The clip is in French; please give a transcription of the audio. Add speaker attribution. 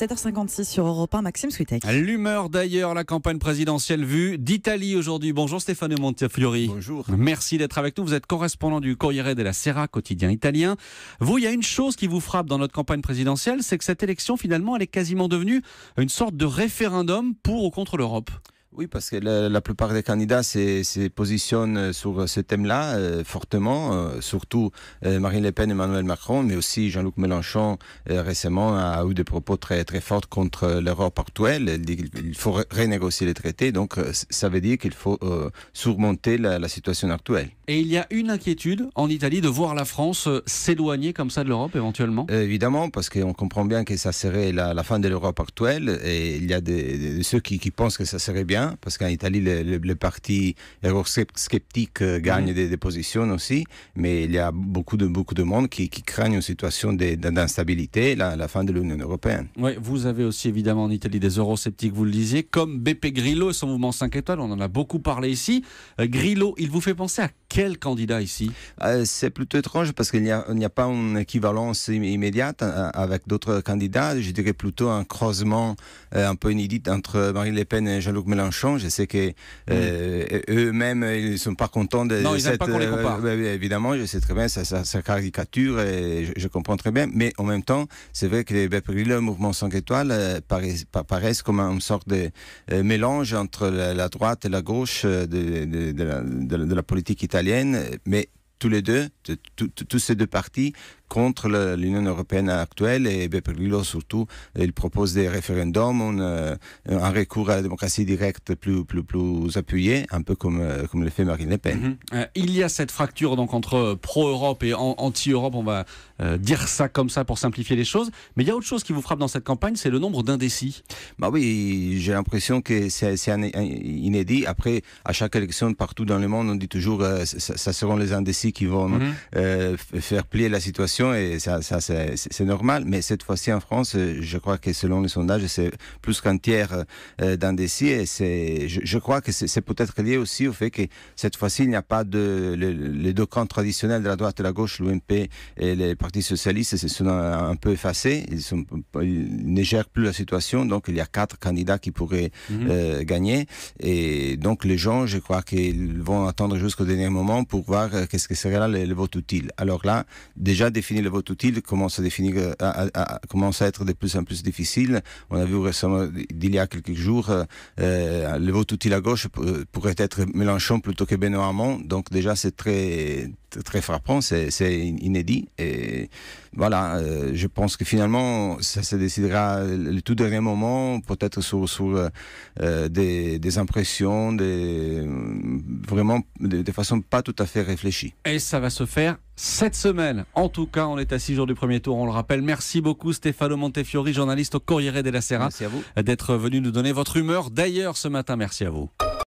Speaker 1: 7h56 sur Europe 1, Maxime Switek.
Speaker 2: L'humeur d'ailleurs, la campagne présidentielle vue d'Italie aujourd'hui. Bonjour Stefano Montefiori.
Speaker 3: Bonjour.
Speaker 2: Merci d'être avec nous. Vous êtes correspondant du Corriere della Sera, quotidien italien. Vous, il y a une chose qui vous frappe dans notre campagne présidentielle, c'est que cette élection, finalement, elle est quasiment devenue une sorte de référendum pour ou contre l'Europe.
Speaker 3: Oui, parce que la plupart des candidats se positionnent sur ce thème-là fortement, surtout Marine Le Pen, Emmanuel Macron, mais aussi Jean-Luc Mélenchon récemment a eu des propos très, très forts contre l'Europe actuelle. Il dit qu'il faut renégocier les traités, donc ça veut dire qu'il faut surmonter la situation actuelle.
Speaker 2: Et il y a une inquiétude en Italie de voir la France s'éloigner comme ça de l'Europe éventuellement.
Speaker 3: Évidemment, parce qu'on comprend bien que ça serait la fin de l'Europe actuelle, et il y a ceux qui pensent que ça serait bien, parce qu'en Italie, le parti eurosceptique gagne des positions aussi, mais il y a beaucoup de monde qui craignent une situation d'instabilité, la fin de l'Union européenne.
Speaker 2: Oui, vous avez aussi évidemment en Italie des eurosceptiques, vous le disiez, comme Beppe Grillo et son mouvement 5 étoiles, on en a beaucoup parlé ici. Grillo, il vous fait penser à quel candidat ici ?
Speaker 3: C'est plutôt étrange parce qu'il n'y a pas une équivalence immédiate avec d'autres candidats. Je dirais plutôt un croisement un peu inédit entre Marine Le Pen et Jean-Luc Mélenchon. Je sais que eux-mêmes, ils ne sont pas contents de
Speaker 2: non, ils n'aiment pas qu'on les compare.
Speaker 3: Évidemment, je sais très bien, ça caricature et je comprends très bien. Mais en même temps, c'est vrai que le mouvement 5 étoiles paraissent comme une sorte de mélange entre la droite et la gauche de la politique italienne. Mais tous les deux, tous ces deux partis contre l'Union européenne actuelle, et Beppe Grillo surtout, il propose des référendums, un recours à la démocratie directe plus appuyé, un peu comme le fait Marine Le Pen.
Speaker 2: Il y a cette fracture donc entre pro-Europe et anti-Europe, on va dire ça comme ça pour simplifier les choses, mais il y a autre chose qui vous frappe dans cette campagne, c'est le nombre d'indécis.
Speaker 3: Bah oui, j'ai l'impression que c'est inédit. Après, à chaque élection partout dans le monde, on dit toujours ça seront les indécis qui vont faire plier la situation, et ça c'est normal, mais cette fois-ci en France, je crois que selon les sondages, c'est plus qu'un tiers d'indécis, et je crois que c'est peut-être lié aussi au fait que cette fois-ci, il n'y a pas les deux camps traditionnels de la droite et la gauche, l'UMP et les partis socialistes, se sont un peu effacés, ils ne gèrent plus la situation, donc il y a 4 candidats qui pourraient gagner, et donc les gens, je crois qu'ils vont attendre jusqu'au dernier moment pour voir qu'est-ce que serait là le vote utile. Alors là, déjà définir le vote utile commence à être de plus en plus difficile. On a vu récemment, il y a quelques jours, le vote utile à gauche pourrait être Mélenchon plutôt que Benoît Hamon. Donc déjà, c'est très frappant, c'est inédit. Et voilà, je pense que finalement, ça se décidera le tout dernier moment, peut-être sur des impressions, vraiment de façon pas tout à fait réfléchie.
Speaker 2: Et ça va se faire cette semaine. En tout cas, on est à 6 jours du premier tour, on le rappelle. Merci beaucoup Stefano Montefiori, journaliste au Corriere della Sera,
Speaker 3: Merci à vous
Speaker 2: d'être venu nous donner votre humeur. D'ailleurs, ce matin, merci à vous.